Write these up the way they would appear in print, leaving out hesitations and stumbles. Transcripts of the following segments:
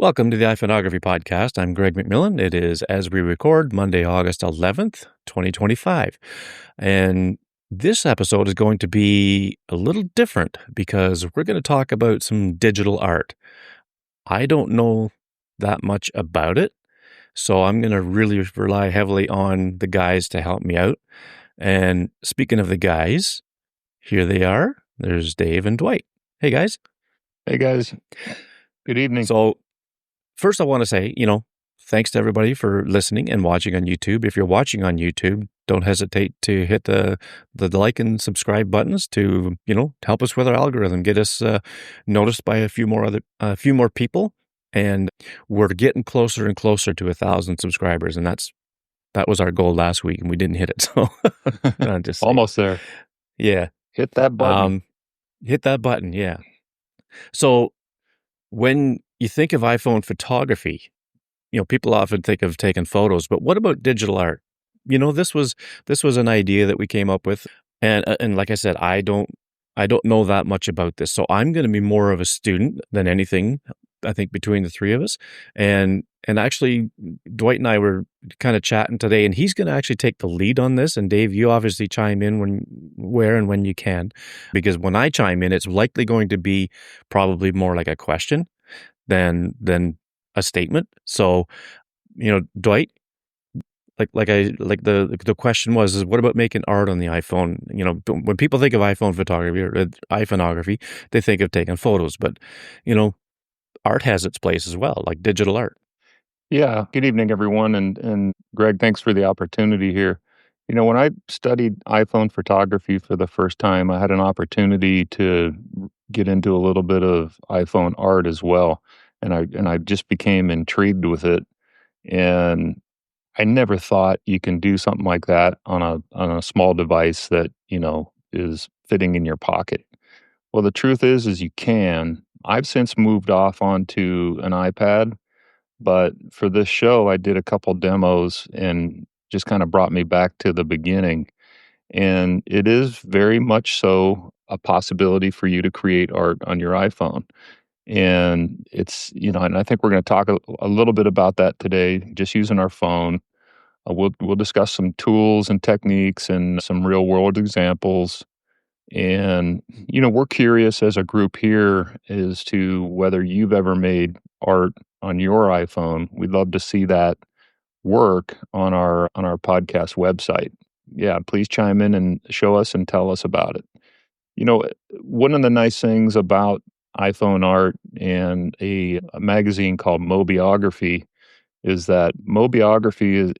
Welcome to the iPhoneography podcast. I'm Greg McMillan. It is, as we record, Monday, August 11th, 2025. And this episode is going to be a little different because we're going to talk about some digital art. I don't know that much about it, so I'm going to really rely heavily on the guys to help me out. And speaking of the guys, here they are. There's Dave and Dwight. Hey, guys. Hey, guys. Good evening. So, first, I want to say, thanks to everybody for listening and watching on YouTube. If you're watching on YouTube, don't hesitate to hit the like and subscribe buttons to, help us with our algorithm, get us noticed by a few more people. And we're getting closer and closer to 1,000 subscribers. And that was our goal last week, and we didn't hit it. So I'm just almost there. Yeah. Hit that button. Hit that button. Yeah. So when you think of iPhone photography, people often think of taking photos, but what about digital art? This was an idea that we came up with, and like I said, I don't know that much about this, so I'm going to be more of a student than anything. I think between the three of us, and actually, Dwight and I were kind of chatting today, and he's going to actually take the lead on this. And Dave, you obviously chime in where and when you can, because when I chime in, it's likely going to be probably more like a question than a statement. So, Dwight, the question was, what about making art on the iPhone? When people think of iPhone photography or iPhoneography, they think of taking photos, but art has its place as well, like digital art. Yeah. Good evening, everyone. And Greg, thanks for the opportunity here. When I studied iPhone photography for the first time, I had an opportunity to get into a little bit of iPhone art as well. And I just became intrigued with it. And I never thought you can do something like that on a small device that, is fitting in your pocket. Well, the truth is you can. I've since moved off onto an iPad, but for this show, I did a couple demos and just kind of brought me back to the beginning. And it is very much so a possibility for you to create art on your iPhone. And it's, and I think we're going to talk a little bit about that today, just using our phone. We'll discuss some tools and techniques and some real world examples. And, we're curious as a group here as to whether you've ever made art on your iPhone. We'd love to see that work on our podcast website. Yeah, please chime in and show us and tell us about it. One of the nice things about iPhone art and a magazine called Mobiography is that Mobiography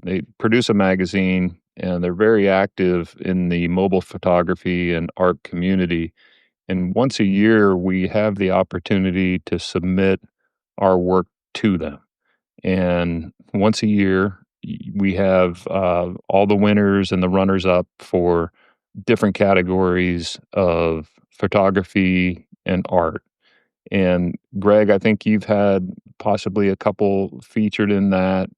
they produce a magazine, and they're very active in the mobile photography and art community. And once a year, we have the opportunity to submit our work to them. And once a year, we have all the winners and the runners up for different categories of photography and art. And Greg, I think you've had possibly a couple featured in that.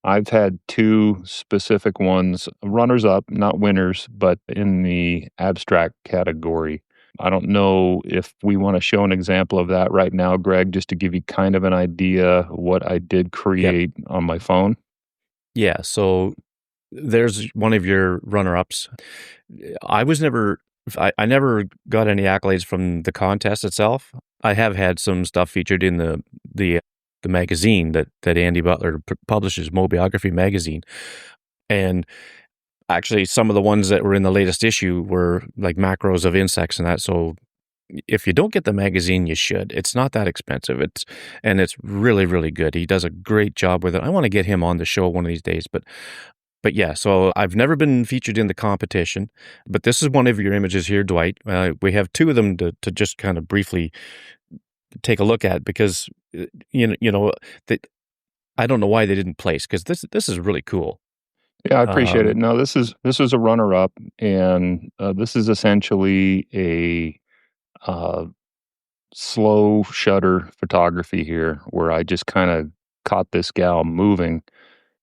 I've had two specific ones, runners up, not winners, but in the abstract category. I don't know if we want to show an example of that right now, Greg, just to give you kind of an idea what I did create on my phone. Yeah, so there's one of your runner-ups. I never got any accolades from the contest itself. I have had some stuff featured in the magazine that Andy Butler publishes, Mobiography magazine. And actually, some of the ones that were in the latest issue were like macros of insects and that. So if you don't get the magazine, you should. It's not that expensive. It's really, really good. He does a great job with it. I want to get him on the show one of these days, but yeah, so I've never been featured in the competition, but this is one of your images here, Dwight. We have two of them to just kind of briefly take a look at, because that I don't know why they didn't place, because this is really cool. Yeah, I appreciate it. No, this is a runner up, and this is essentially a slow shutter photography here, where I just kind of caught this gal moving,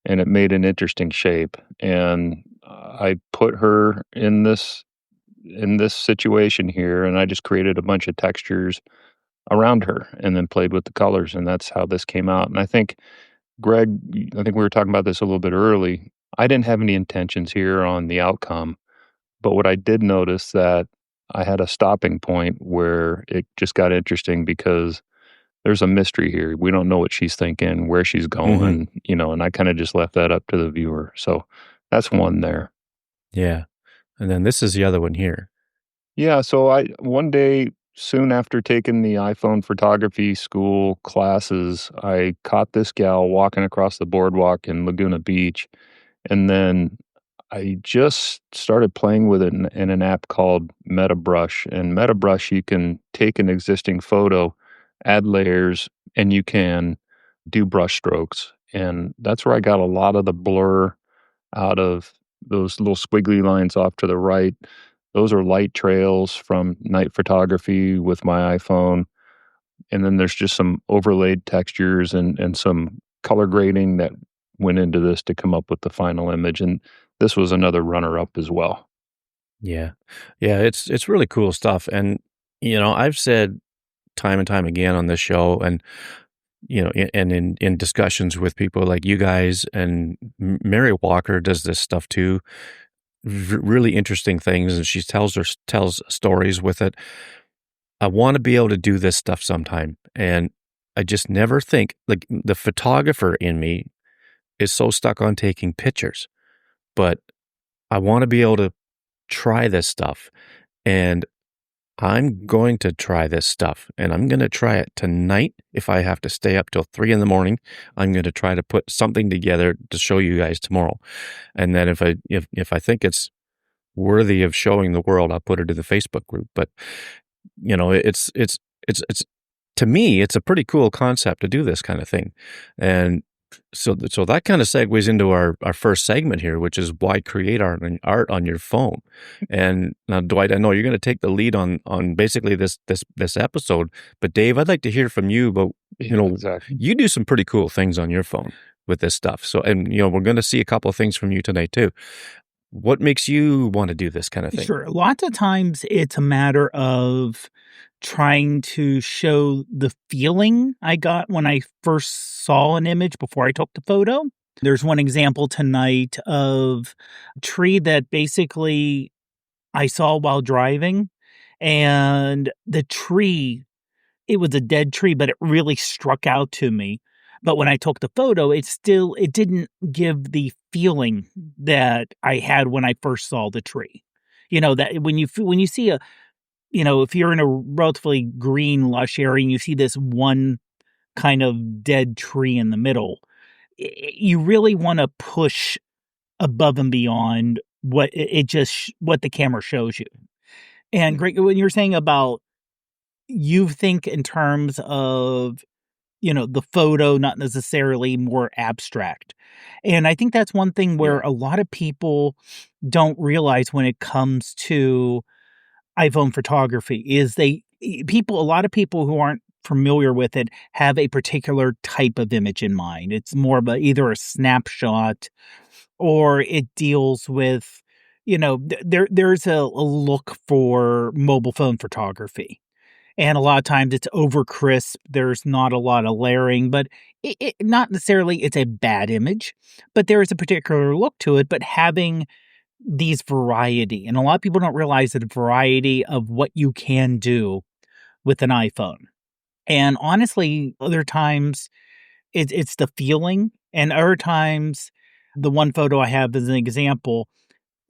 and it made an interesting shape. And I put her in this situation here, and I just created a bunch of textures around her and then played with the colors, and that's how this came out. And I think, Greg, I think we were talking about this a little bit early. I didn't have any intentions here on the outcome, but what I did notice that I had a stopping point where it just got interesting because there's a mystery here. We don't know what she's thinking, where she's Mhm. going, and I kinda just left that up to the viewer. So that's one there. Yeah. And then this is the other one here. Yeah, so I one day soon after taking the iPhone photography school classes, I caught this gal walking across the boardwalk in Laguna Beach, and then I just started playing with it in an app called MetaBrush. And MetaBrush, you can take an existing photo, add layers, and you can do brush strokes. And that's where I got a lot of the blur out of those little squiggly lines off to the right. Those are light trails from night photography with my iPhone. And then there's just some overlaid textures and some color grading that went into this to come up with the final image. And this was another runner up as well. Yeah. Yeah, it's really cool stuff, and, I've said time and time again on this show and, and in discussions with people like you guys and Mary Walker does this stuff too, really interesting things, and she tells stories with it. I wanna be able to do this stuff sometime, and I just never think like, the photographer in me is so stuck on taking pictures, but I wanna be able to try this stuff, and I'm going to try this stuff, and I'm gonna try it tonight. If I have to stay up till 3 in the morning, I'm gonna try to put something together to show you guys tomorrow, and then if I think it's worthy of showing the world, I'll put it to the Facebook group, but, it's to me, it's a pretty cool concept to do this kinda thing, and so that kinda segues into our first segment here, which is why create art on your phone, and now, Dwight, I know you're gonna take the lead on basically this episode, but Dave, I'd like to hear from you about, Yeah, exactly. you do some pretty cool things on your phone with this stuff, so and, we're gonna see a couple of things from you tonight too. What makes you wanna do this kinda thing? Sure. Lots of times it's a matter of trying to show the feeling I got when I first saw an image before I took the photo. There's one example tonight of a tree that basically I saw while driving, and the tree, it was a dead tree, but it really struck out to me. But when I took the photo, it didn't give the feeling that I had when I first saw the tree. That when you see if you're in a relatively green, lush area and you see this one kind of dead tree in the middle, you really want to push above and beyond what what the camera shows you. And Greg, when you're saying about you think in terms of the photo, not necessarily more abstract. And I think that's one thing where Yeah. a lot of people don't realize when it comes to iPhone photography is a lot of people who aren't familiar with it have a particular type of image in mind. It's more of either a snapshot or it deals with, there's a look for mobile phone photography, and a lot of times it's over crisp, there's not a lot of layering, but it not necessarily it's a bad image, but there is a particular look to it, but having these variety, and a lot of people don't realize the variety of what you can do with an iPhone. And honestly, other times it's the feeling, and other times the one photo I have as an example,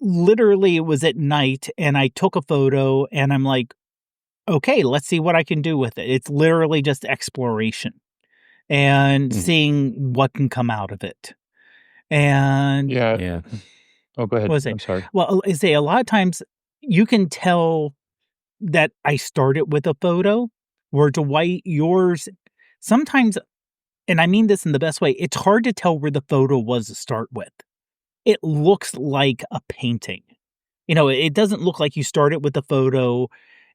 literally it was at night and I took a photo and I'm like, okay, let's see what I can do with it. It's literally just exploration and Mhm. seeing what can come out of it. And Yeah. Yeah. Oh, go what ahead. was it? I'm sorry. Well, I say a lot of times you can tell that I started with a photo, where Dwight, yours sometimes, and I mean this in the best way, it's hard to tell where the photo was to start with. It looks like a painting. It doesn't look like you started with a photo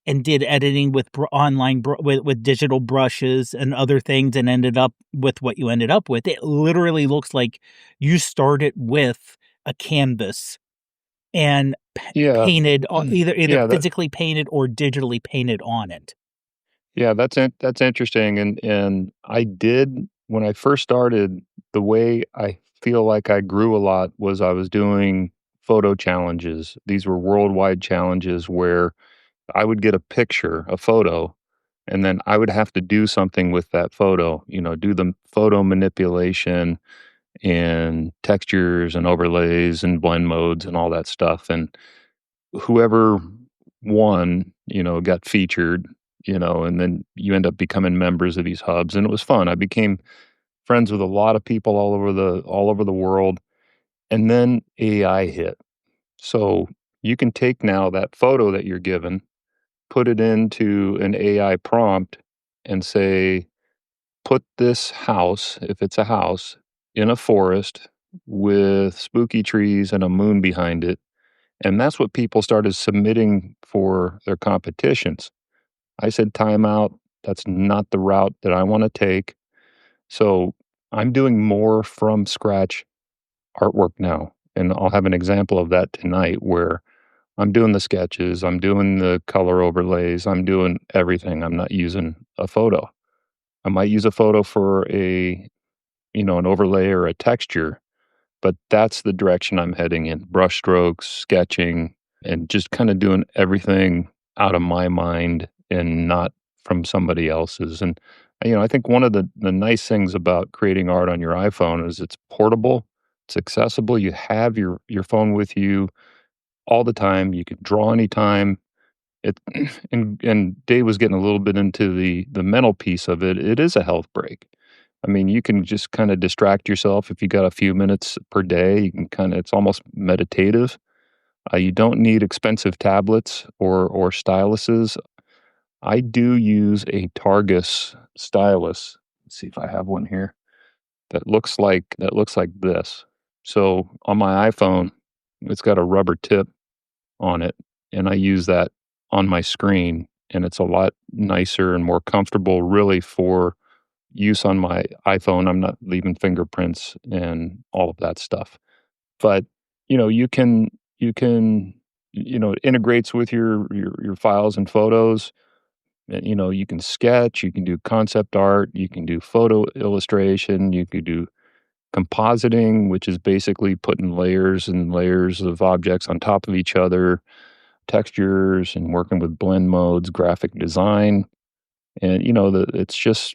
and did editing with with digital brushes and other things and ended up with what you ended up with. It literally looks like you started with a canvas and Yeah. painted either Yeah, that physically painted or digitally painted on it. Yeah, that's interesting, and I did when I first started, the way I feel like I grew a lot was I was doing photo challenges. These were worldwide challenges where I would get a picture, a photo, and then I would have to do something with that photo, do the photo manipulation and textures and overlays and blend modes and all that stuff, and whoever won, got featured, and then you end up becoming members of these hubs, and it was fun. I became friends with a lot of people all over the world, and then AI hit. So you can take now that photo that you're given, put it into an AI prompt, and say, put this house, if it's a house, in a forest with spooky trees and a moon behind it. And that's what people started submitting for their competitions. I said, timeout. That's not the route that I want to take. So I'm doing more from scratch artwork now. And I'll have an example of that tonight where I'm doing the sketches, I'm doing the color overlays, I'm doing everything. I'm not using a photo. I might use a photo for an overlay or a texture, but that's the direction I'm heading in. Brush strokes, sketching, and just kind of doing everything out of my mind and not from somebody else's. And I think one of the nice things about creating art on your iPhone is it's portable, it's accessible. You have your phone with you all the time. You can draw anytime. It and Dave was getting a little bit into the mental piece of it. It is a health break. I mean, you can just kind of distract yourself if you got a few minutes per day. You can it's almost meditative. You don't need expensive tablets or styluses. I do use a Targus stylus. Let's see if I have one here that looks like this. So on my iPhone, it's got a rubber tip on it, and I use that on my screen, and it's a lot nicer and more comfortable really for use on my iPhone. I'm not leaving fingerprints and all of that stuff. But, you can it integrates with your files and photos. And, you can sketch, you can do concept art, you can do photo illustration, you could do compositing, which is basically putting layers and layers of objects on top of each other, textures and working with blend modes, graphic design. And, it's just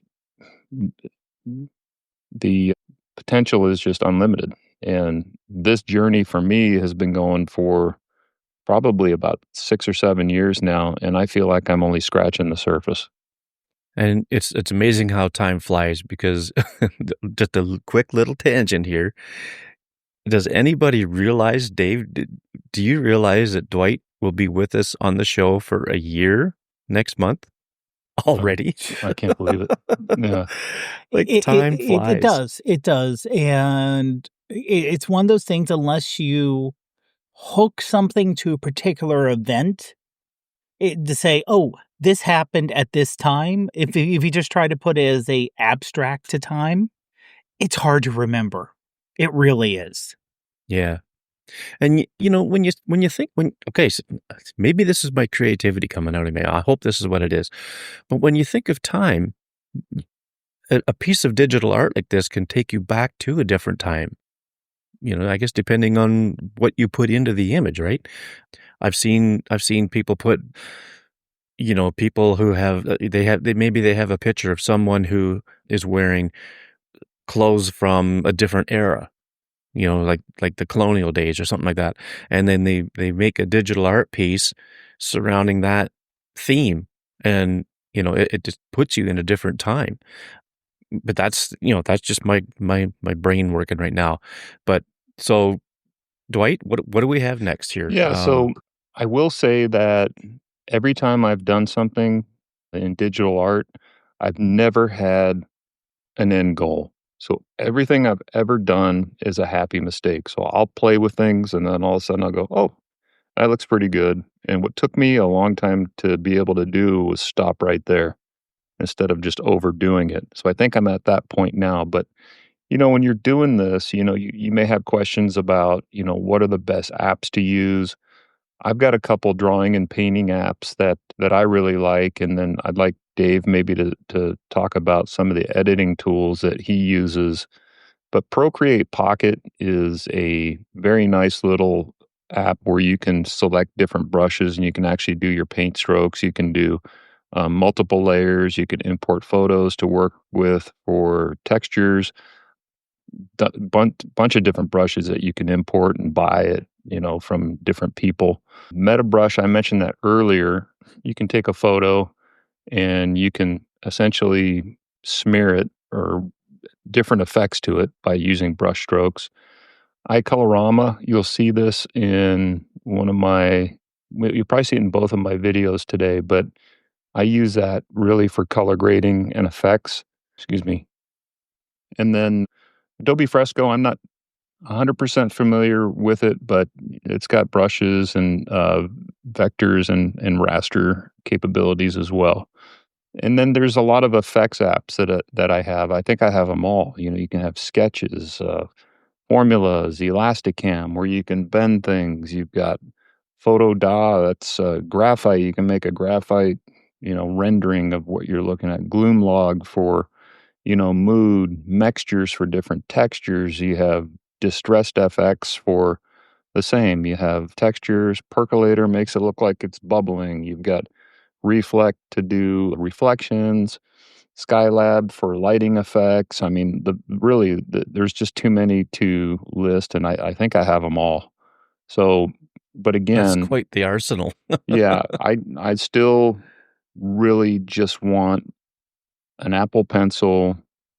the potential is just unlimited. And this journey for me has been going for probably about 6 or 7 years now. And I feel like I'm only scratching the surface. And it's amazing how time flies because just a quick little tangent here. Does anybody realize, Dave, do you realize that Dwight will be with us on the show for a year next month already? I can't believe it. Yeah. Like time flies. It does. And it's one of those things, unless you hook something to a particular event, to say, oh, this happened at this time. If you just try to put it as a abstract to time, it's hard to remember. It really is. Yeah. And when you think okay, so maybe this is my creativity coming out of me. I hope this is what it is. But when you think of time, a piece of digital art like this can take you back to a different time. I guess depending on what you put into the image, right? I've seen people put, people who have they have a picture of someone who is wearing clothes from a different era, like the colonial days or something like that, and then they make a digital art piece surrounding that theme, and it just puts you in a different time. But that's just my brain working right now. But so, Dwight, what do we have next here? Yeah. So I will say that every time I've done something in digital art, I've never had an end goal. So everything I've ever done is a happy mistake. So I'll play with things and then all of a sudden I'll go, oh, that looks pretty good. And what took me a long time to be able to do was stop right there instead of just overdoing it. So I think I'm at that point now. But, when you're doing this, you may have questions about, what are the best apps to use. I've got a couple drawing and painting apps that I really like, and then I'd like Dave maybe to talk about some of the editing tools that he uses. But Procreate Pocket is a very nice little app where you can select different brushes and you can actually do your paint strokes. You can do multiple layers. You can import photos to work with for textures. Bunch of different brushes that you can import and buy it, from different people. MetaBrush, I mentioned that earlier. You can take a photo and you can essentially smear it or different effects to it by using brush strokes. iColorama, you'll see this in you'll probably see it in both of my videos today, but I use that really for color grading and effects. Excuse me. And then Adobe Fresco, I'm not 100% familiar with it, but it's got brushes and vectors and raster capabilities as well. And then there's a lot of effects apps that I have. I think I have them all. You can have sketches, formulas, Elasticam, where you can bend things. You've got PhotoDAW, that's graphite. You can make a graphite, rendering of what you're looking at. Gloomlog for, mood, mixtures for different textures. You have Distressed FX for the same. You have textures. Percolator makes it look like it's bubbling. You've got Reflect to do reflections. Skylab for lighting effects. I mean, there's just too many to list, and I think I have them all. So, but That's again, quite the arsenal. yeah, I still really just want an Apple Pencil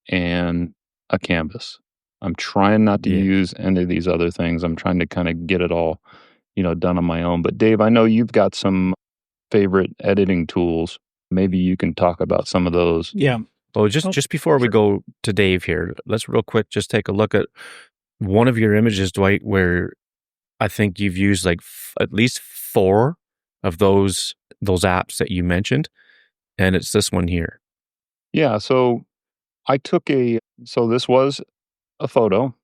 and a canvas. I'm trying not to Yeah. use any of these other things. I'm trying to kind of get it all, done on my own. But Dave, I know you've got some favorite editing tools. Maybe you can talk about some of those. Yeah. Well, just before we go to Dave here, let's real quick just take a look at one of your images, Dwight, where I think you've used like at least 4 of those apps that you mentioned, and it's this one here. Yeah, so this was a photo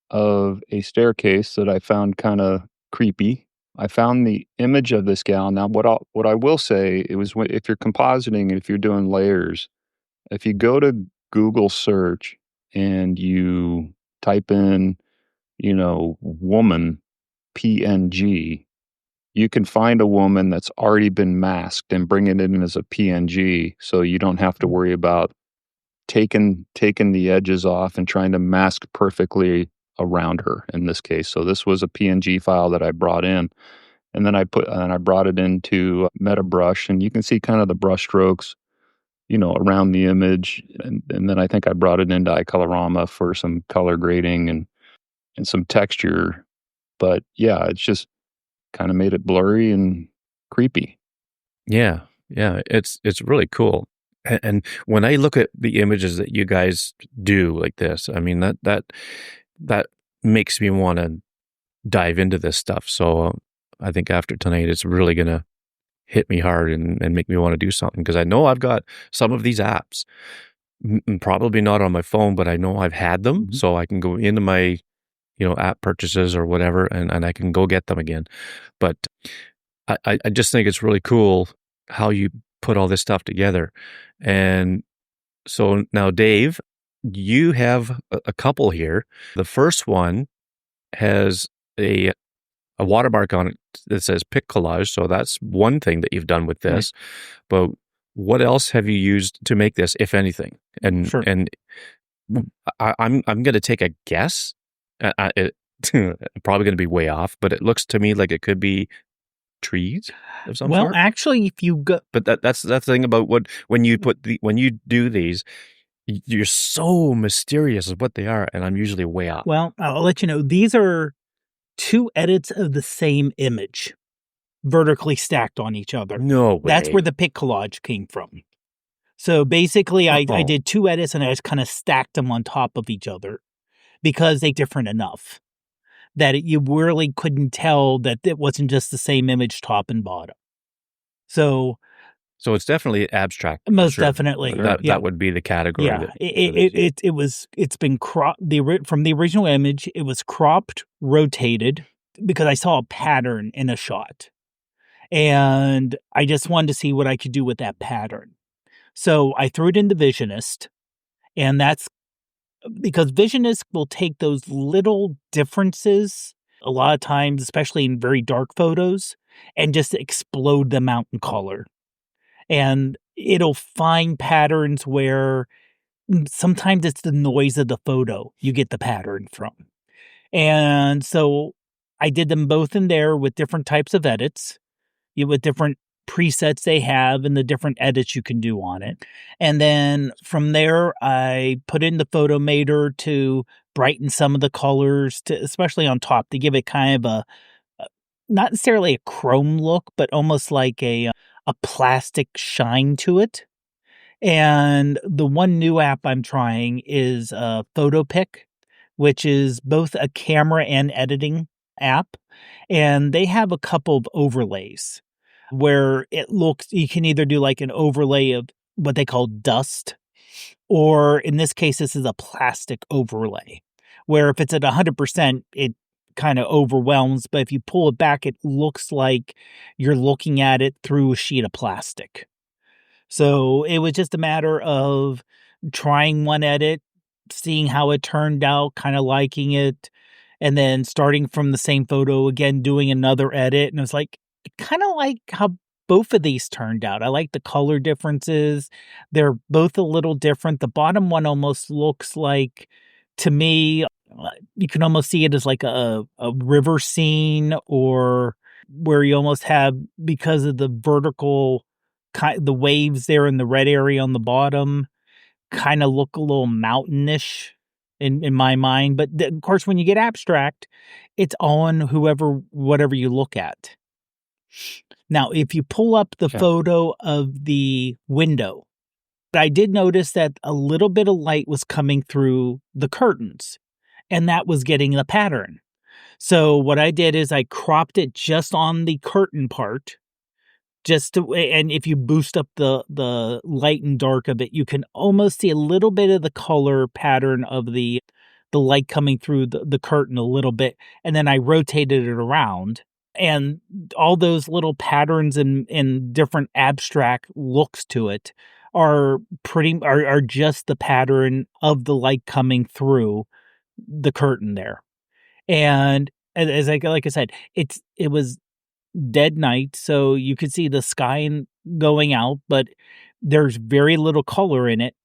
of a staircase that I found kind of creepy. I found the image of this gal. Now, what I will say, it was if you're compositing, if you're doing layers, if you go to Google search and you type in, woman PNG, you can find a woman that's already been masked and bring it in as a PNG, so you don't have to worry about taking the edges off and trying to mask perfectly around her in this case. So this was a PNG file that I brought in, and then I brought it into MetaBrush, and you can see kind of the brush strokes, around the image, and then I think I brought it into iColorama for some color grading and some texture. But yeah, it's just kind of made it blurry and creepy. Yeah, it's really cool. And when I look at the images that you guys do like this, I mean that makes me want to dive into this stuff. So I think after tonight, it's really gonna hit me hard and make me want to do something, because I know I've got some of these apps, probably not on my phone, but I know I've had them, so I can go into my app purchases or whatever, and I can go get them again. But I just think it's really cool how you put all this stuff together. And so now, Dave, you have a couple here. The first one has a watermark on it that says Pic Collage. So that's one thing that you've done with this. But what else have you used to make this, if anything? And Sure. and I'm going to take a guess. Probably going to be way off, but it looks to me like it could be trees of some Well, sort. actually, if you go, But that's the thing about when you do these, you're so mysterious of what they are, and I'm usually way off. well, I'll let you know. These are 2 edits of the same image, vertically stacked on each other. No way. That's where the Pic Collage came from. So basically, I did 2 edits and I just kind of stacked them on top of each other because they're different enough that you really couldn't tell that it wasn't just the same image top and bottom. So it's definitely abstract. For most sure. definitely, That would be the category. yeah. It's been cropped from the original image. It was cropped, rotated because I saw a pattern in a shot, and I just wanted to see what I could do with that pattern. So I threw it into Visionist, and that's because Visionist will take those little differences a lot of times, especially in very dark photos, and just explode them out in color. And it'll find patterns where sometimes it's the noise of the photo you get the pattern from. And so I did them both in there with different types of edits, with different presets they have and the different edits you can do on it. And then from there, I put in the Photomator to brighten some of the colors, to, especially on top, to give it kind of not necessarily a chrome look, but almost like a plastic shine to it. And the one new app I'm trying is PhotoPick, which is both a camera and editing app. And they have a couple of overlays where it looks, you can either do like an overlay of what they call dust, or in this case, this is a plastic overlay, where if it's at 100%, it kind of overwhelms. But if you pull it back, it looks like you're looking at it through a sheet of plastic. So it was just a matter of trying one edit, seeing how it turned out, kind of liking it, and then starting from the same photo again, doing another edit. And it was like, kind of like how both of these turned out. I like the color differences. They're both a little different. The bottom one almost looks like, to me, you can almost see it as like a river scene, or where you almost have, because of the vertical, the waves there in the red area on the bottom, kind of look a little mountainish in my mind. But of course, when you get abstract, it's on whatever you look at. Now, if you pull up the photo of the window, I did notice that a little bit of light was coming through the curtains, and that was getting the pattern. So what I did is I cropped it just on the curtain part, and if you boost up the light and dark of it, you can almost see a little bit of the color pattern of the light coming through the curtain a little bit. And then I rotated it around, and all those little patterns and different abstract looks to it are just the pattern of the light coming through the curtain there. And as like I said, it was dead night, so you could see the sky going out, but there's very little color in it.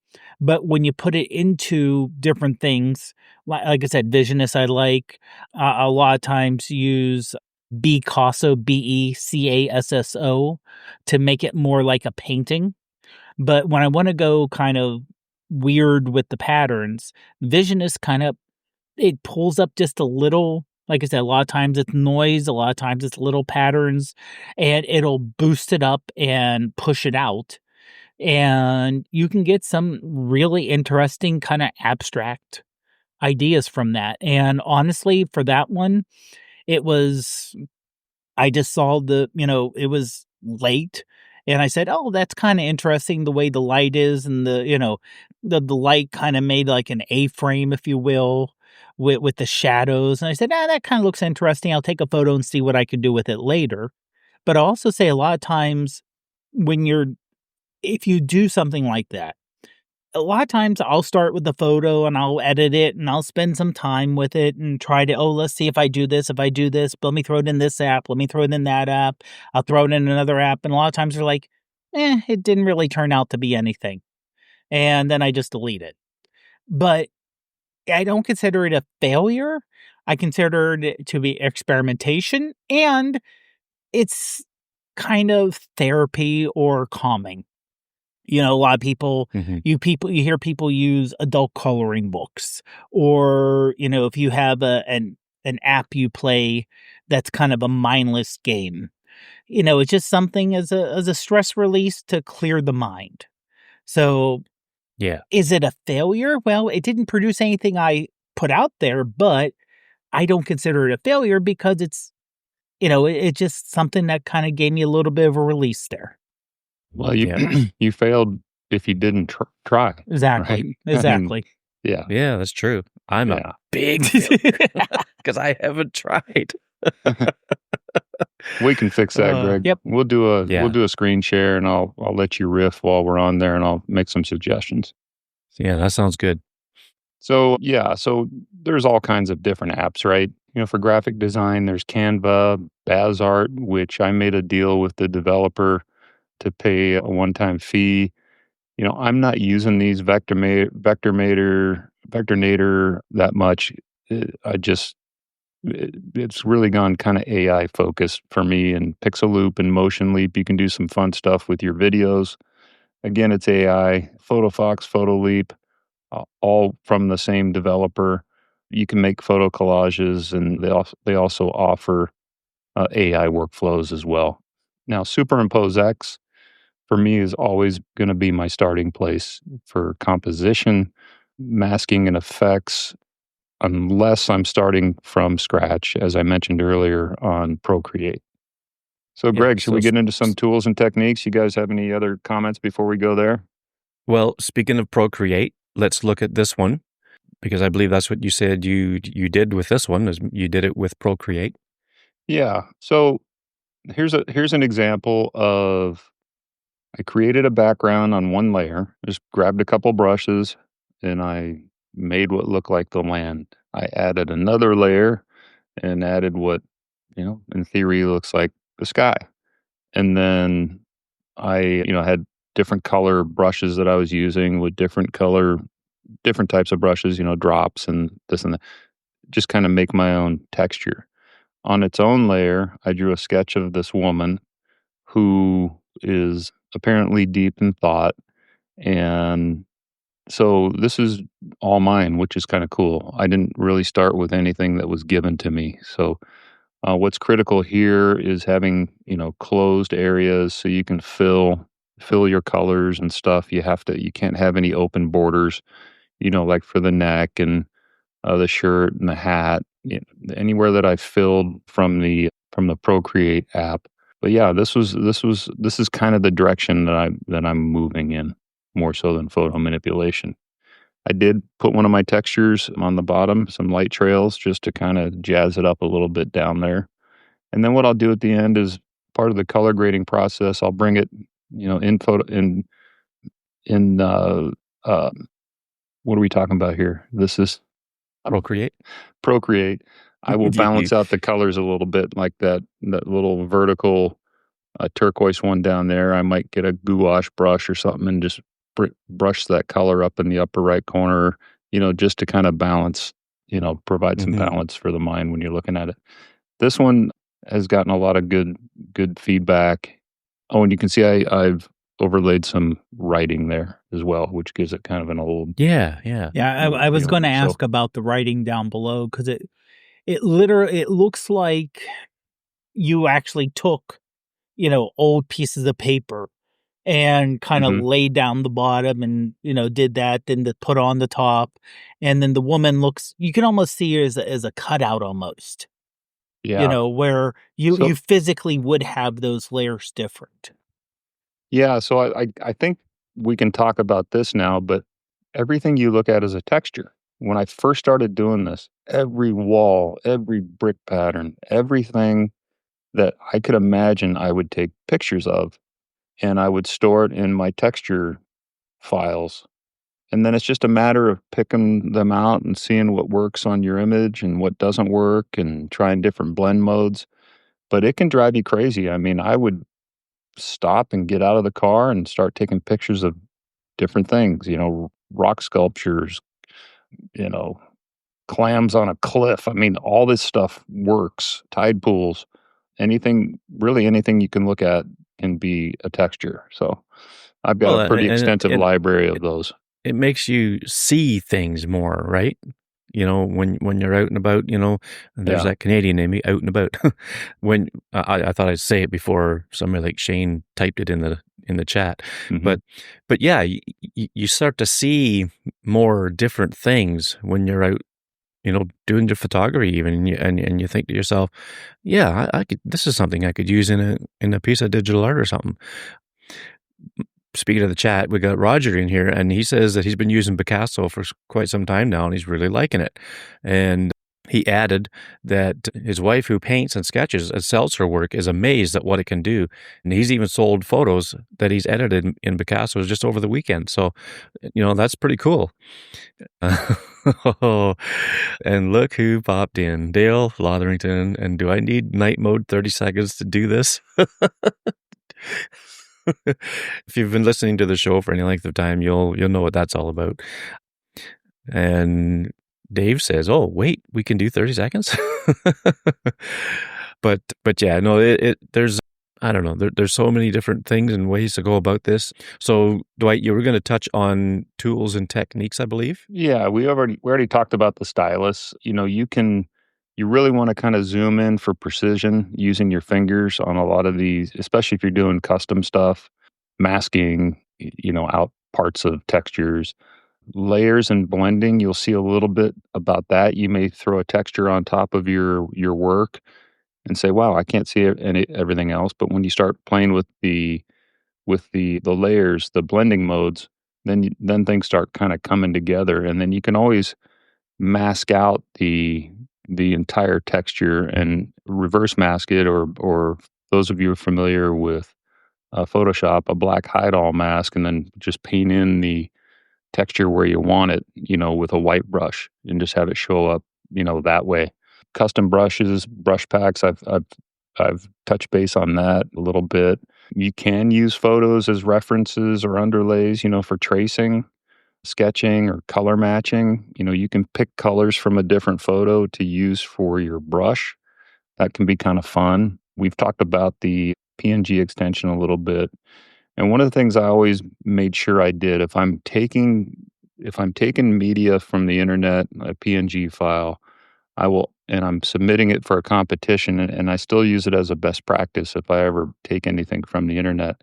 But when you put it into different things, like I said, Visionist, I like a lot of times use Becasso, Becasso, to make it more like a painting. But when I want to go kind of weird with the patterns, Visionist kind of, it pulls up just a little. Like I said, a lot of times it's noise, a lot of times it's little patterns, and it'll boost it up and push it out. And you can get some really interesting kind of abstract ideas from that. And honestly, for that one, I just saw it was late. And I said, oh, that's kind of interesting, the way the light is, and the light kind of made like an A-frame, if you will, with the shadows. And I said, that kind of looks interesting. I'll take a photo and see what I can do with it later. But I also say a lot of times if you do something like that, a lot of times I'll start with the photo and I'll edit it and I'll spend some time with it and try to, let's see if I do this, let me throw it in this app, let me throw it in that app, I'll throw it in another app. And a lot of times they're like, it didn't really turn out to be anything. And then I just delete it. But I don't consider it a failure. I consider it to be experimentation, and it's kind of therapy or calming. A lot of people, you hear people use adult coloring books, or, if you have an app you play that's kind of a mindless game, it's just something as a stress release to clear the mind. So yeah, is it a failure? Well, it didn't produce anything I put out there, but I don't consider it a failure because it's, it's just something that kind of gave me a little bit of a release there. Well, you failed if you didn't try. Exactly. Right? Exactly. Yeah, that's true. I'm a big because I haven't tried. We can fix that, Greg. Yep. We'll do Yeah. a screen share, and I'll let you riff while we're on there, and I'll make some suggestions. Yeah, that sounds good. So yeah, so there's all kinds of different apps, right? For graphic design, there's Canva, BazArt, which I made a deal with the developer to pay a one-time fee. I'm not using these Vectornator that much. It's really gone kind of AI focused for me, and Pixel Loop and Motion Leap. You can do some fun stuff with your videos. Again, it's AI, PhotoFox, PhotoLeap, all from the same developer. You can make photo collages, and they also offer AI workflows as well. Now, Superimpose X for me is always going to be my starting place for composition, masking, and effects, unless I'm starting from scratch, as I mentioned earlier on Procreate. So, Yeah. Greg, should we get into some tools and techniques? You guys have any other comments before we go there? Well, speaking of Procreate, let's look at this one, because I believe that's what you said you did with this one, is you did it with Procreate. Yeah. So here's an example of I created a background on one layer, just grabbed a couple brushes, and I made what looked like the land. I added another layer and added what, in theory looks like the sky. And then I, had different color brushes that I was using with different types of brushes, drops and this and that, just kind of make my own texture. On its own layer, I drew a sketch of this woman who is apparently deep in thought. And so this is all mine, which is kind of cool. I didn't really start with anything that was given to me. So what's critical here is having, closed areas so you can fill your colors and stuff. You can't have any open borders, like for the neck and the shirt and the hat, anywhere that I filled from the Procreate app. But yeah, this is kind of the direction that I'm moving in, more so than photo manipulation. I did put one of my textures on the bottom, some light trails, just to kind of jazz it up a little bit down there. And then what I'll do at the end is part of the color grading process. I'll bring it, in photo in what are we talking about here? This is Procreate. Procreate. I will balance out the colors a little bit, like that little vertical turquoise one down there. I might get a gouache brush or something and just brush that color up in the upper right corner, just to kind of balance, provide some balance for the mind when you're looking at it. This one has gotten a lot of good feedback. Oh, and you can see I've overlaid some writing there as well, which gives it kind of an old. Yeah. I was going to ask about the writing down below, because it looks like you actually took, old pieces of paper and kind of laid down the bottom and, did that, then to put on the top. And then the woman you can almost see her as a cutout almost. Yeah. Where you physically would have those layers different. Yeah. So I think we can talk about this now, but everything you look at is a texture. When I first started doing this, every wall, every brick pattern, everything that I could imagine I would take pictures of, and I would store it in my texture files. And then it's just a matter of picking them out and seeing what works on your image and what doesn't work and trying different blend modes. But it can drive you crazy. I mean, I would stop and get out of the car and start taking pictures of different things, rock sculptures, you know, clams on a cliff. I mean, all this stuff works. Tide pools, really anything you can look at can be a texture. So I've got a pretty extensive library of those. It makes you see things more, right? When you're out and about, there's that Canadian in me, out and about. When I thought I'd say it before somebody like Shane typed it in the chat, but yeah, you start to see more different things when you're out, doing your photography even, and you think to yourself, yeah, I could. This is something I could use in a piece of digital art or something. Speaking of the chat, we got Roger in here, and he says that he's been using Picasso for quite some time now, and he's really liking it. And he added that his wife, who paints and sketches and sells her work, is amazed at what it can do. And he's even sold photos that he's edited in Picasso just over the weekend. So, that's pretty cool. And look who popped in, Dale Lotherington. And do I need night mode 30 seconds to do this? If you've been listening to the show for any length of time, you'll know what that's all about. And Dave says, "Oh, wait, we can do 30 seconds." But yeah, no, there's, I don't know, there's so many different things and ways to go about this. So, Dwight, you were going to touch on tools and techniques, I believe. Yeah, we already talked about the stylus. You really want to kind of zoom in for precision using your fingers on a lot of these, especially if you're doing custom stuff, masking, out parts of textures. Layers and blending, you'll see a little bit about that. You may throw a texture on top of your work and say, "Wow, I can't see everything else." But when you start playing with the layers, the blending modes, then things start kind of coming together, and then you can always mask out the entire texture and reverse mask it, or those of you who are familiar with Photoshop, a black hide all mask, and then just paint in the texture where you want it, with a white brush, and just have it show up, that way. Custom brushes, brush packs, I've touched base on that a little bit. You can use photos as references or underlays, for tracing, sketching, or color matching. You can pick colors from a different photo to use for your brush. That can be kind of fun. We've talked about the PNG extension a little bit. And one of the things I always made sure I did, if I'm taking media from the internet, a PNG file, and I'm submitting it for a competition, and I still use it as a best practice if I ever take anything from the internet.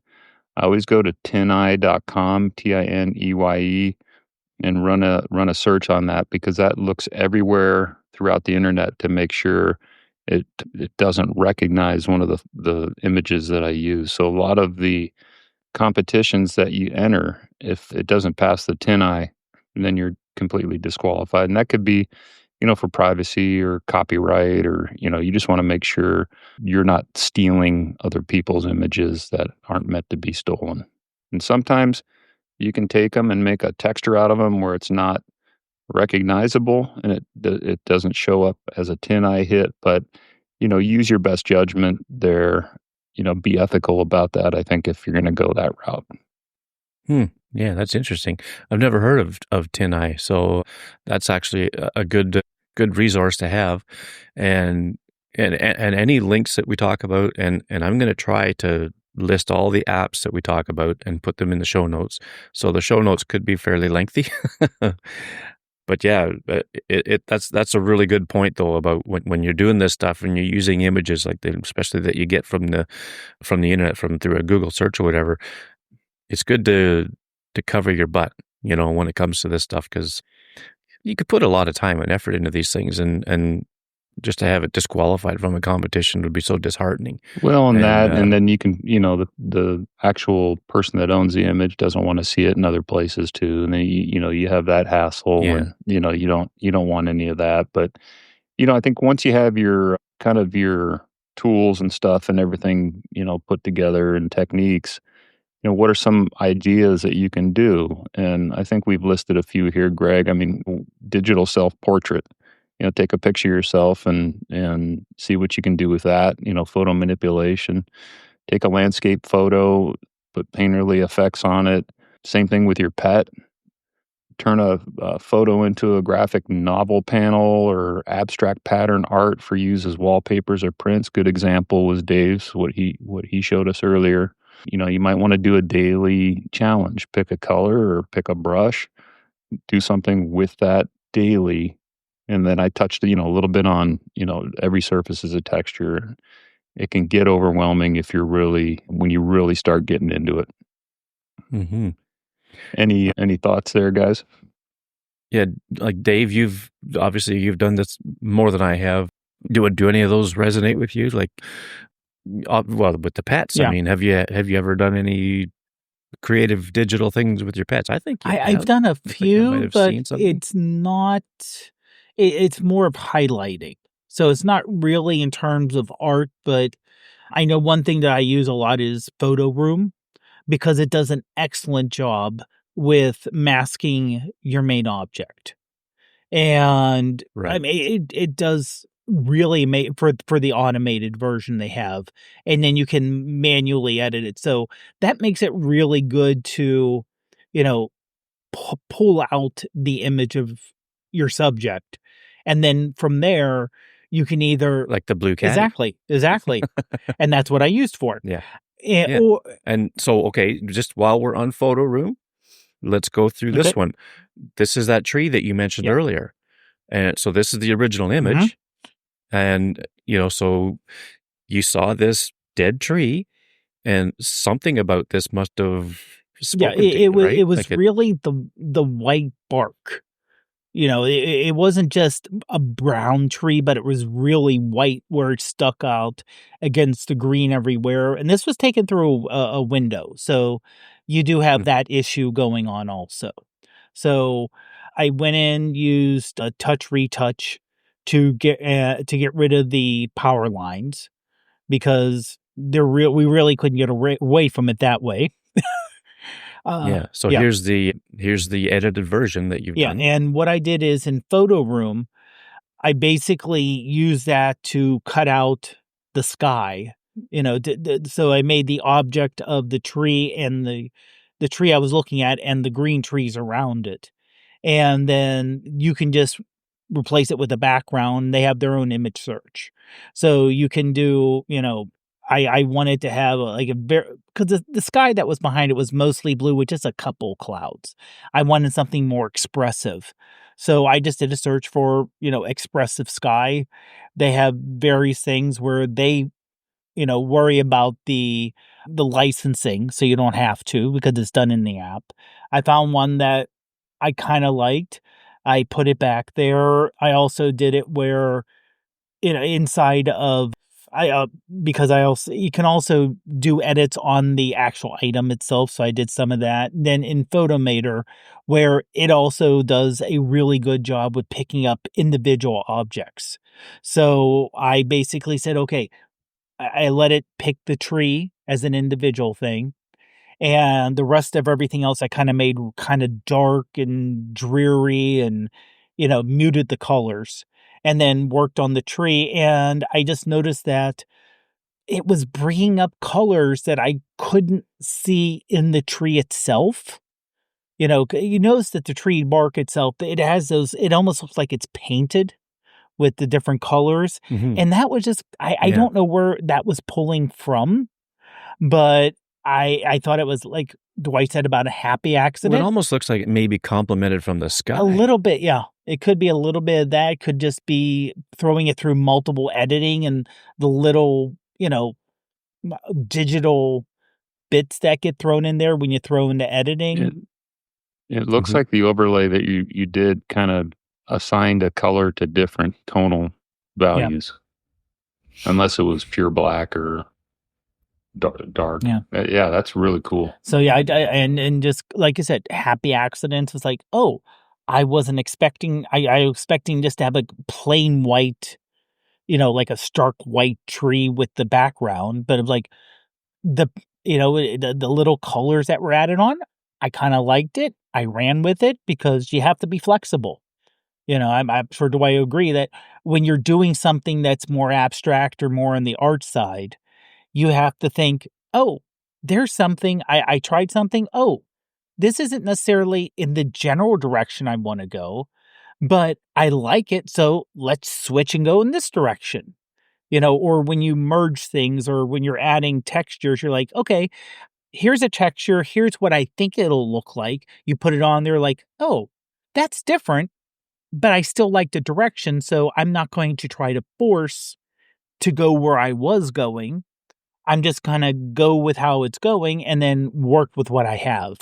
I always go to tineye.com, Tineye, and run a search on that, because that looks everywhere throughout the internet to make sure it doesn't recognize one of the images that I use. So a lot of the competitions that you enter, if it doesn't pass the TinEye, then you're completely disqualified. And that could be, for privacy or copyright, or, you just want to make sure you're not stealing other people's images that aren't meant to be stolen. And sometimes you can take them and make a texture out of them where it's not recognizable and it doesn't show up as a TinEye hit, but, use your best judgment there. Be ethical about that, I think, if you're going to go that route. Yeah, that's interesting. I've never heard of TinEye, so that's actually a good resource to have. And any links that we talk about, and I'm going to try to list all the apps that we talk about and put them in the show notes. So the show notes could be fairly lengthy. But yeah, that's a really good point though, about when you're doing this stuff and you're using images like especially that you get from the internet, through a Google search or whatever. It's good to cover your butt, when it comes to this stuff, because you could put a lot of time and effort into these things, and just to have it disqualified from a competition would be so disheartening. Well, and then you can, the actual person that owns the image doesn't want to see it in other places too, and then you have that hassle, and you don't want any of that. But I think once you have your kind of your tools and stuff and everything, put together, and techniques, what are some ideas that you can do? And I think we've listed a few here, Greg. I mean, digital self-portrait. Take a picture of yourself and see what you can do with that. Photo manipulation. Take a landscape photo, put painterly effects on it. Same thing with your pet. Turn a photo into a graphic novel panel or abstract pattern art for use as wallpapers or prints. Good example was Dave's, what he showed us earlier. You might want to do a daily challenge. Pick a color or pick a brush. Do something with that daily. And then I touched, a little bit on, every surface is a texture. It can get overwhelming when you really start getting into it. Mm-hmm. Any thoughts there, guys? Yeah, like Dave, you've done this more than I have. Do any of those resonate with you? Like, well, with the pets, yeah. I mean, have you ever done any creative digital things with your pets? I think I've done a few, but it's not it's more of highlighting. So it's not really in terms of art, but I know one thing that I use a lot is Photo Room because it does an excellent job with masking your main object. And I Right. mean, it does really make for the automated version they have, and then you can manually edit it. So that makes it really good to, you know, pull out the image of your subject, and then from there you can either Like the blue caddy. exactly, and that's what I used for. Yeah. And, Yeah. or And so, okay, just while we're on Photo Room, let's go through okay, this one. This is that tree that you mentioned yeah, earlier. And so this is the original hmm image. And, so you saw this dead tree and something about this must have yeah. spoken to you, It right? was Like it, really the white bark. It wasn't just a brown tree, but it was really white where it stuck out against the green everywhere. And this was taken through a window. So you do have mhm. that issue going on also. So I went in, used a touch retouch to get rid of the power lines because we really couldn't get away from it that way. Yeah. So Yeah. here's the edited version that you've Yeah. done. And what I did is in Photo Room, I basically use that to cut out the sky, so I made the object of the tree and the tree I was looking at and the green trees around it. And then you can just replace it with a background. They have their own image search. So you can do, I wanted to have like a very, because the sky that was behind it was mostly blue with just a couple clouds. I wanted something more expressive. So I just did a search for, expressive sky. They have various things where they, worry about the licensing so you don't have to because it's done in the app. I found one that I kinda liked. I put it back there. I also did it where, inside of I, because I also you can also do edits on the actual item itself, so I did some of that. Then in Photomator, where it also does a really good job with picking up individual objects. So I basically said, "Okay," I let it pick the tree as an individual thing. And the rest of everything else I kinda made kinda dark and dreary and, muted the colors, and then worked on the tree, and I just noticed that it was bringing up colors that I couldn't see in the tree itself. You notice that the tree bark itself, it has those it almost looks like it's painted with the different colors, Mhm. and that was just I Yeah. don't know where that was pulling from, but I thought it was like Dwight said about a happy Well, it accident. almost looks like it may be complimented from the A sky. little bit, yeah. It could be a little bit of that. It could just be throwing it through multiple editing and the little, digital bits that get thrown in there when you throw into It editing. it looks Mhm. like the overlay that you did kind of assigned a color to different tonal Yeah, values, unless it was pure black or dark. yeah. Yeah, that's really cool. So, yeah, and just like I said, happy accidents was like, "Oh, I wasn't expecting I was expecting just to have a plain white, like a stark white tree with the background," but it was like, The the little colors that were added on, I kinda liked it. I ran with it because you have to be flexible. I'm sure do I agree that when you're doing something that's more abstract or more on the art side, you have to think, "Oh, there's something I tried something. Oh, this isn't necessarily in the general direction I wanna go, but I like it, so let's switch and go in this direction." Or when you merge things or when you're adding textures, you're like, okay, here's a texture. Here's what I think it'll look like. You put it on there, like, oh, that's different, but I still like the direction. So I'm not going to try to force to go where I was going. I'm just going to go with how it's going and then work with what I have.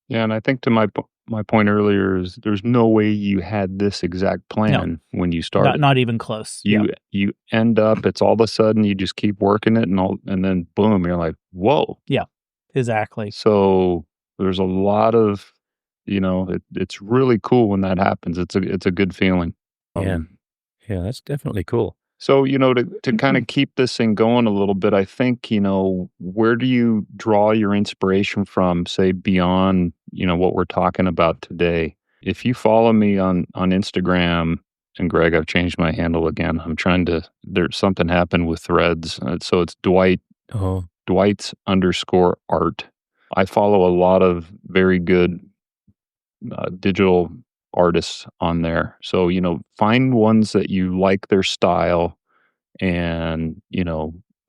Yeah, and I think to my point earlier is there's no way you had this exact No, plan when you not started. not even close. Yeah. You end up it's all of a sudden you just keep working it and then boom, you're like, "Whoa." Yeah. Exactly. So there's a lot of it's really cool when that happens. It's a good feeling. Yeah. Yeah, that's definitely cool. So, to kind of keep this thing going a little bit, I think, where do you draw your inspiration from, say, beyond, what we're talking about today? If you follow me on Instagram, and Greg, I've changed my handle again. There's something happened with threads. So it's Oh, Dwight's_art. I follow a lot of very good digital artists on there. So, find ones that you like their style and,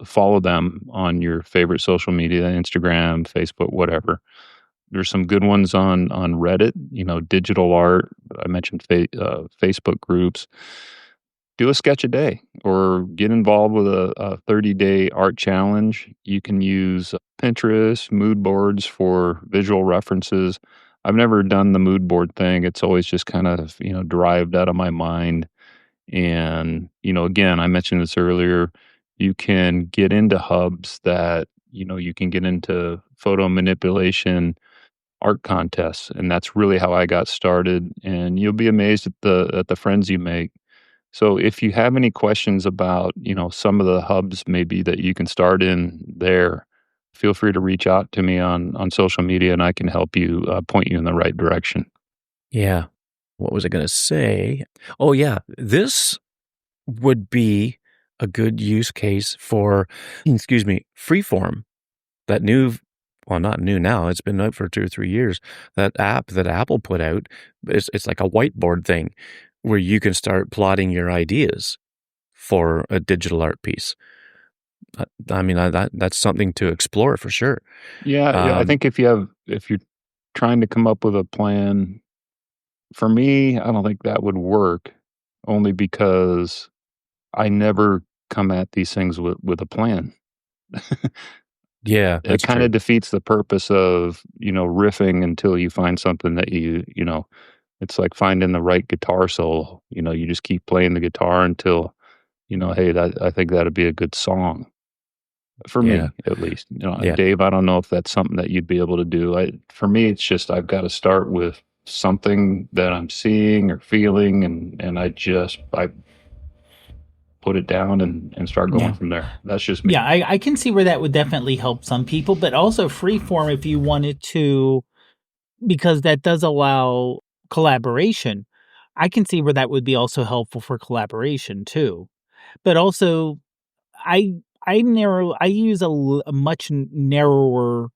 follow them on your favorite social media, Instagram, Facebook, whatever. There's some good ones on Reddit, digital art. I mentioned Facebook groups. Do a sketch a day or get involved with a 30-day art challenge. You can use Pinterest, mood boards for visual references. I've never done the mood board thing. It's always just kind of, derived out of my mind. And, again, I mentioned this earlier, you can get into hubs that, you can get into photo manipulation, art contests, and that's really how I got started. And you'll be amazed at the friends you make. So if you have any questions about, some of the hubs maybe that you can start in there, feel free to reach out to me on social media and I can help you point you in the right direction. yeah. What was I gonna say? Oh, yeah. This would be a good use case for, excuse me, Freeform. That new, well, not new now, it's been out for 2 or 3 years. That app that Apple put out, it's like a whiteboard thing where you can start plotting your ideas for a digital art piece. I mean, that's something to explore for sure. Yeah, I Um, think if you're trying to come up with a plan, for me, I don't think that would work only because I never come at these things with a plan. yeah, It that's kind of true. defeats the purpose of, riffing until you find something that it's like finding the right guitar solo. You just keep playing the guitar until, hey, I think that'd be a good song for Yeah, me, at least. yeah, Dave, I don't know if that's something that you'd be able to do. For me, it's just I've got to start with something that I'm seeing or feeling, and I put it down and start going Yeah. from there. That's just me. Yeah, I can see where that would definitely help some people, but also freeform if you wanted to, because that does allow collaboration. I can see where that would be also helpful for collaboration too. But also, I I use a much narrower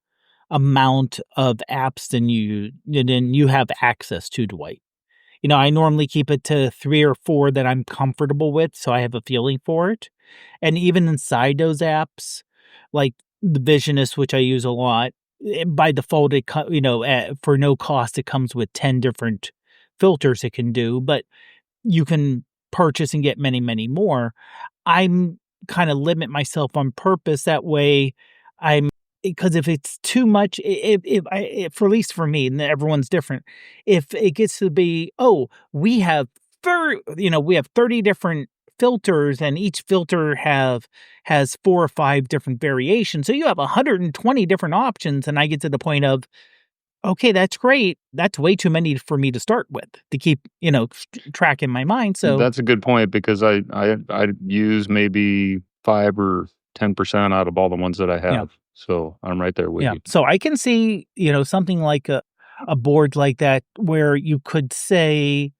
amount of apps than you have access to, Dwight. I normally keep it to 3 or 4 that I'm comfortable with, so I have a feeling for it. And even inside those apps, like the Visionist, which I use a lot, by default, for no cost, it comes with 10 different filters it can do, but you can purchase and get many, many more. I'm kinda limit myself on purpose, that way I'm because if it's too much, if I if for at least for me, and everyone's different, if it gets to be, "Oh, we have 30 different filters, and each filter has 4 or 5 different variations, so you have 120 different options," and I get to the point of, "Okay, that's great. That's way too many for me to start with, to keep, track in my mind," so That's a good point because I use maybe 5 or 10% out of all the ones that I yeah. have. So I'm right there with Yeah. you. So I can see, something like a board like that where you could say,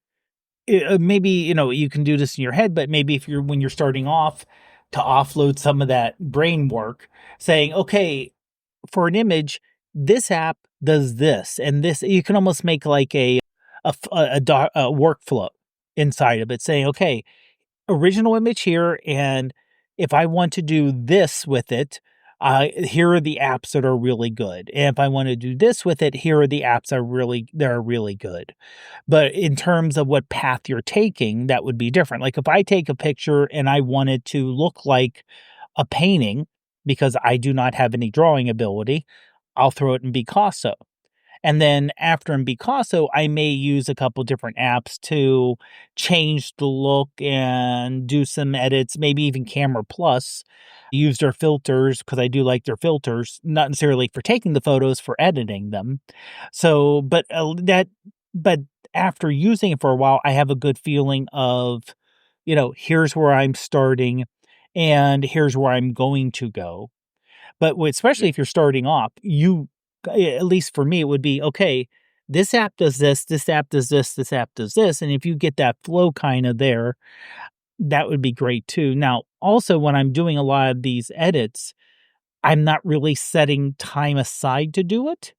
maybe, you can do this in your head, but maybe if when you're starting off, to offload some of that brain work, saying, okay, for an image, this app does this, and this, you can almost make like a workflow inside of it, saying, okay, original image here, and if I want to do this with it, here are the apps that are really good. And if I want to do this with it, here are the apps that are really good. But in terms of what path you're taking, that would be different. Like if I take a picture and I want it to look like a painting, because I do not have any drawing ability, I'll throw it in Picasso. And then after in Picasso, I may use a couple different apps to change the look and do some edits, maybe even Camera Plus, use their filters because I do like their filters, not necessarily for taking the photos, for editing them. So, but that But after using it for a while, I have a good feeling of, here's where I'm starting and here's where I'm going to go. But especially if you're starting off, at least for me, it would be, okay, this app does this app does this app does this. And if you get that flow kind of there, that would be great too. Now, also, when I'm doing a lot of these edits, I'm not really setting time aside to do it.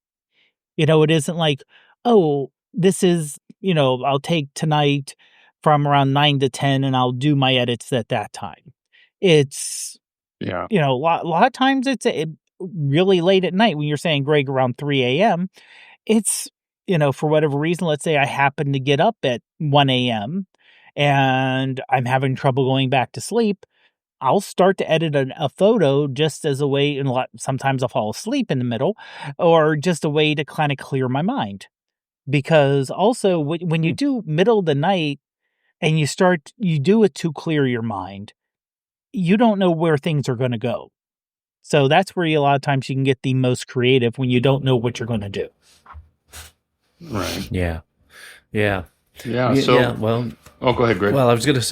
It isn't like, oh, this is, I'll take tonight from around 9 to 10 and I'll do my edits at that time. It's, Yeah. a lot of times really late at night when you're saying, Greg, around 3 a.m. It's, for whatever reason, let's say I happen to get up at 1 a.m. and I'm having trouble going back to sleep. I'll start to edit a photo just as a way, and sometimes I'll fall asleep in the middle, or just a way to kind of clear my mind. Because also, when you do middle of the night and you do it to clear your mind, you don't know where things are going to go. So that's where a lot of times you can get the most creative when you don't know what you're going to do. Right. Yeah. So, oh, go ahead, Greg. Well, I was gonna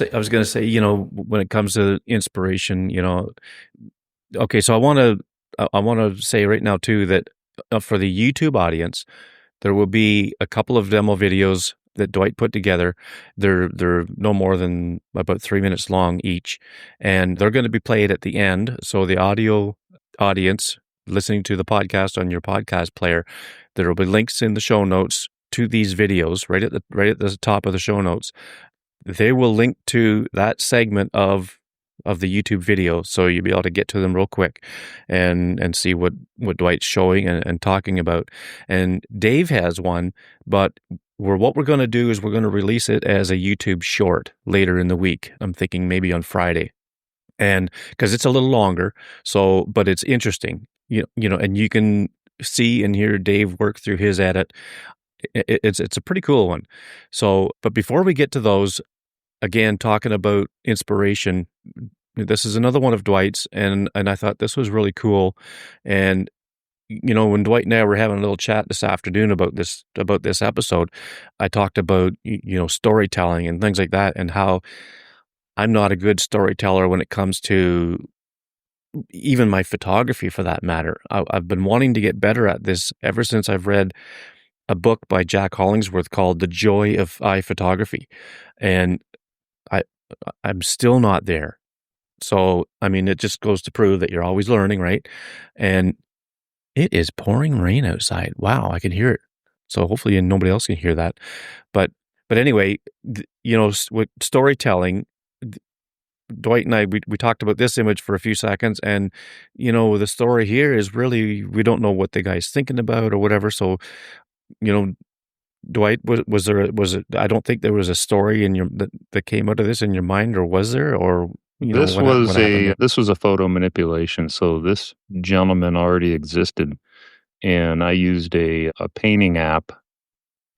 say, when it comes to inspiration, okay, so I want to say right now too that for the YouTube audience, there will be a couple of demo videos that Dwight put together. They're no more than about 3 minutes long each, and they're going to be played at the end. So the audio audience listening to the podcast on your podcast player, there will be links in the show notes to these videos right at the top of the show notes. They will link to that segment of the YouTube video, so you'll be able to get to them real quick and see what Dwight's showing and talking about. And Dave has one, but what we're going to do is we're going to release it as a YouTube short later in the week. I'm thinking maybe on Friday, and because it's a little longer, but it's interesting, and you can see and hear Dave work through his edit. It's a pretty cool one. So, but before we get to those, again, talking about inspiration, this is another one of Dwight's, and I thought this was really cool. And when Dwight and I were having a little chat this afternoon about this episode, I talked about storytelling and things like that, and how I'm not a good storyteller when it comes to even my photography, for that matter. I've been wanting to get better at this ever since I've read a book by Jack Hollingsworth called The Joy of iPhoneography, and I'm still not there. So, I mean, it just goes to prove that you're always learning, right? And it is pouring rain outside. Wow, I can hear it. So hopefully nobody else can hear that. But anyway, with storytelling, Dwight and I, we talked about this image for a few seconds, and the story here is really, we don't know what the guy's thinking about or whatever. So, Dwight, was it? I don't think there was a story that came out of this in your mind, or was there? Or this was a photo manipulation. So this gentleman already existed, and I used a painting app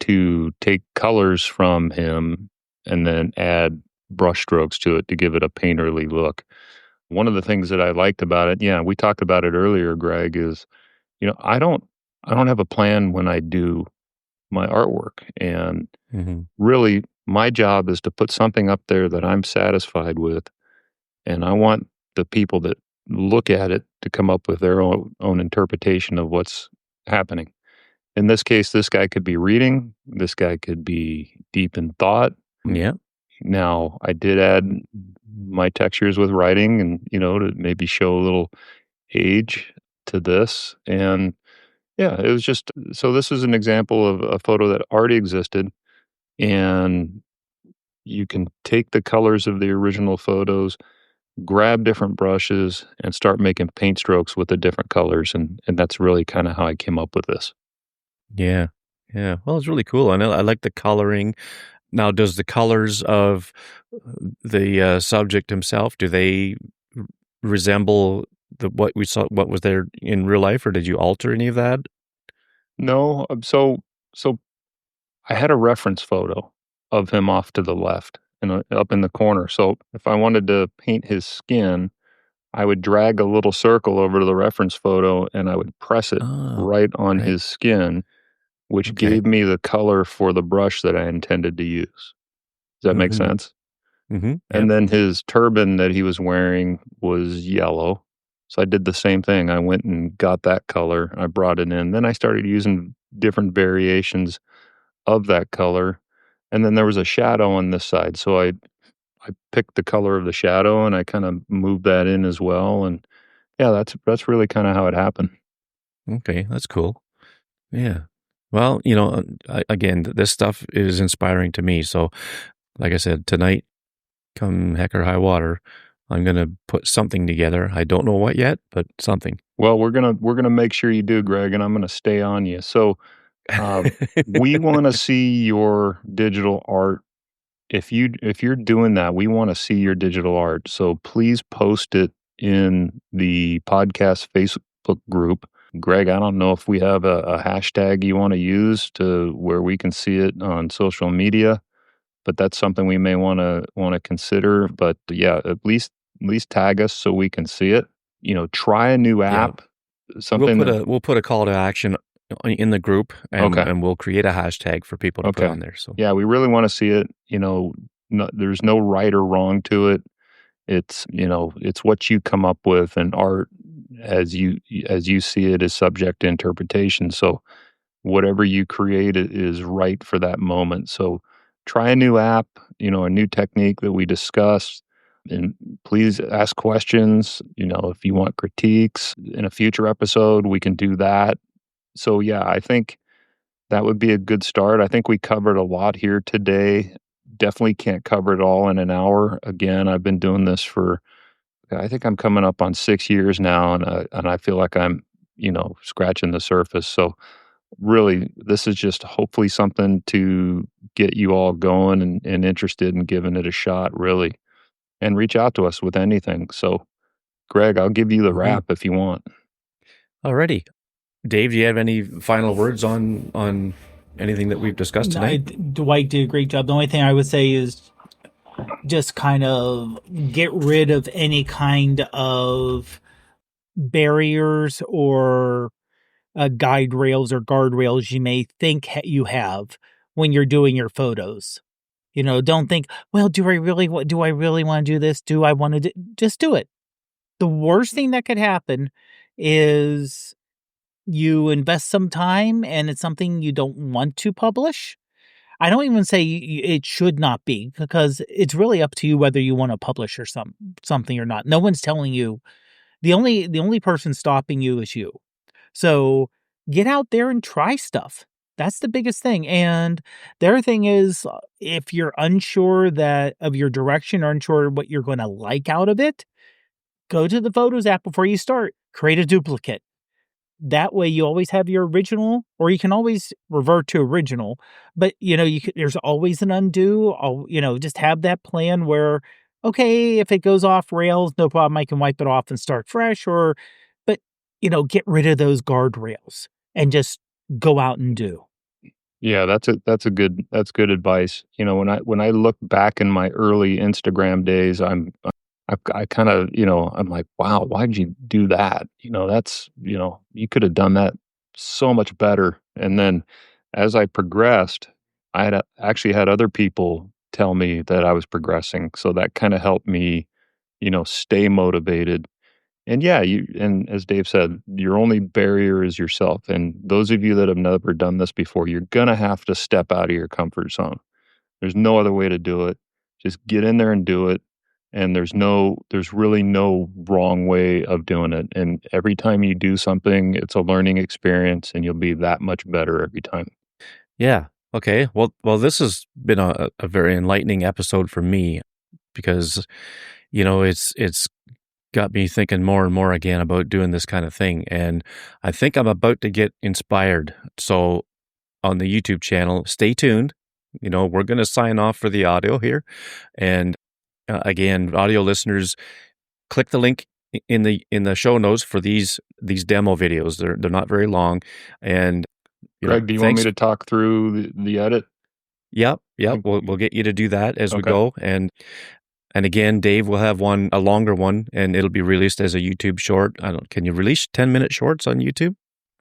to take colors from him and then add brush strokes to it to give it a painterly look. One of the things that I liked about it, yeah, we talked about it earlier, Greg, is I don't have a plan when I do my artwork, and really my job is to put something up there that I'm satisfied with, and I want the people that look at it to come up with their own interpretation of what's happening. In this case, this guy could be reading, this guy could be deep in thought. Yeah. Now, I did add my textures with writing and, to maybe show a little age to this. And yeah, it was just, so this is an example of a photo that already existed, and you can take the colors of the original photos, grab different brushes, and start making paint strokes with the different colors. And that's really kind of how I came up with this. Yeah. Yeah. Well, it's really cool. I know I like the coloring. Now, does the colors of the subject himself, do they resemble what we saw, what was there in real life, or did you alter any of that? No, so I had a reference photo of him off to the left and up in the corner. So if I wanted to paint his skin, I would drag a little circle over to the reference photo and I would press it right on his skin. which Okay. gave me the color for the brush that I intended to use. Does that make Mm-hmm. sense? Mm-hmm. And Yep. then his turban that he was wearing was yellow. So I did the same thing. I went and got that color. I brought it in. Then I started using different variations of that color. And then there was a shadow on this side. So I picked the color of the shadow and I kind of moved that in as well. And yeah, that's really kind of how it happened. Okay, that's cool. Yeah. Well, again, this stuff is inspiring to me. So, like I said, tonight, come heck or high water, I'm gonna put something together. I don't know what yet, but something. Well, we're gonna make sure you do, Greg, and I'm gonna stay on you. So uh, we want to see your digital art. If you're doing that, we want to see your digital art. So please post it in the podcast Facebook group. Greg, I don't know if we have a hashtag you want to use to where we can see it on social media, but that's something we may want to consider. But yeah, at least tag us so we can see it. Try a new Yeah, app, something that we'll put a call to action in the group, and okay. and we'll create a hashtag for people to put Okay. on there. So Yeah, we really want to see it. No, there's no right or wrong to it. It's what you come up with, and art as you see it is subject to interpretation. So whatever you create is right for that moment. So try a new app, a new technique that we discussed, and please ask questions. If you want critiques in a future episode, we can do that. So yeah, I think that would be a good start. I think we covered a lot here today. Definitely can't cover it all in an hour. Again, I've been doing this for, I think I'm coming up on 6 years now, and I feel like I'm, scratching the surface. So really, this is just hopefully something to get you all going and interested in giving it a shot, really, and reach out to us with anything. So, Greg, I'll give you the mhm. wrap if you want. Alrighty, Dave, do you have any final words on anything that we've discussed tonight? Dwight did a great job. The only thing I would say is just kind of get rid of any kind of barriers or guide rails or guardrails you may think you have when you're doing your photos. Don't think, well, do I really want to do this? Do I want to just do it? The worst thing that could happen is you invest some time and it's something you don't want to publish. I don't even say it should not be, because it's really up to you whether you want to publish or something or not. No one's telling you. The only person stopping you is you. So get out there and try stuff. That's the biggest thing. And the other thing is, if you're unsure that of your direction or unsure what you're going to like out of it, go to the Photos app before you start. Create a duplicate. That way you always have your original, or you can always revert to original, but there's always an undo. Just have that plan where, okay, if it goes off rails, no problem. I can wipe it off and start fresh, but get rid of those guardrails and just go out and do. Yeah, that's good advice. When I look back in my early Instagram days, I kind of, I'm like, wow, why'd you do that? You could have done that so much better. And then as I progressed, actually had other people tell me that I was progressing. So that kind of helped me, stay motivated. And yeah, and as Dave said, your only barrier is yourself. And those of you that have never done this before, you're gonna have to step out of your comfort zone. There's no other way to do it. Just get in there and do it. And there's really no wrong way of doing it. And every time you do something, it's a learning experience and you'll be that much better every time. Yeah. Okay. Well, this has been a very enlightening episode for me because it's got me thinking more and more again about doing this kind of thing, and I think I'm about to get inspired. So on the YouTube channel, stay tuned. We're going to sign off for the audio here, and again, audio listeners, click the link in the show notes for these demo videos. They're not very long, and Greg, do you want me thanks. to talk through the edit? Yep, yep. Think- We'll get you to do that as we Okay. go, and again, Dave will have a longer one, and it'll be released as a YouTube short. I don't. Can you release 10-minute shorts on YouTube?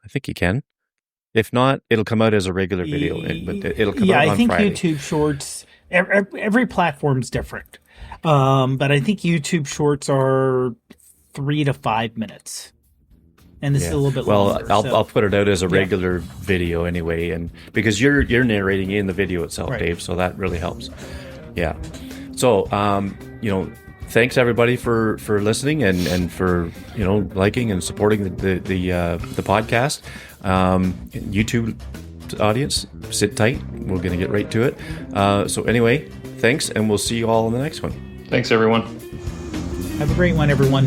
I think you can. If not, it'll come out as a regular video, but it'll come out on Friday. I think YouTube Shorts, every platform's different. But I think YouTube Shorts are 3 to 5 minutes. And this is a little bit longer. I'll put it out as a regular video anyway, and because you're narrating in the video itself, right, Dave, so that really helps. Yeah. So, thanks everybody for listening and for liking and supporting the podcast. YouTube audience, sit tight. We're going to get right to it. So anyway, thanks, and we'll see you all in the next one. Thanks, everyone. Have a great one, everyone.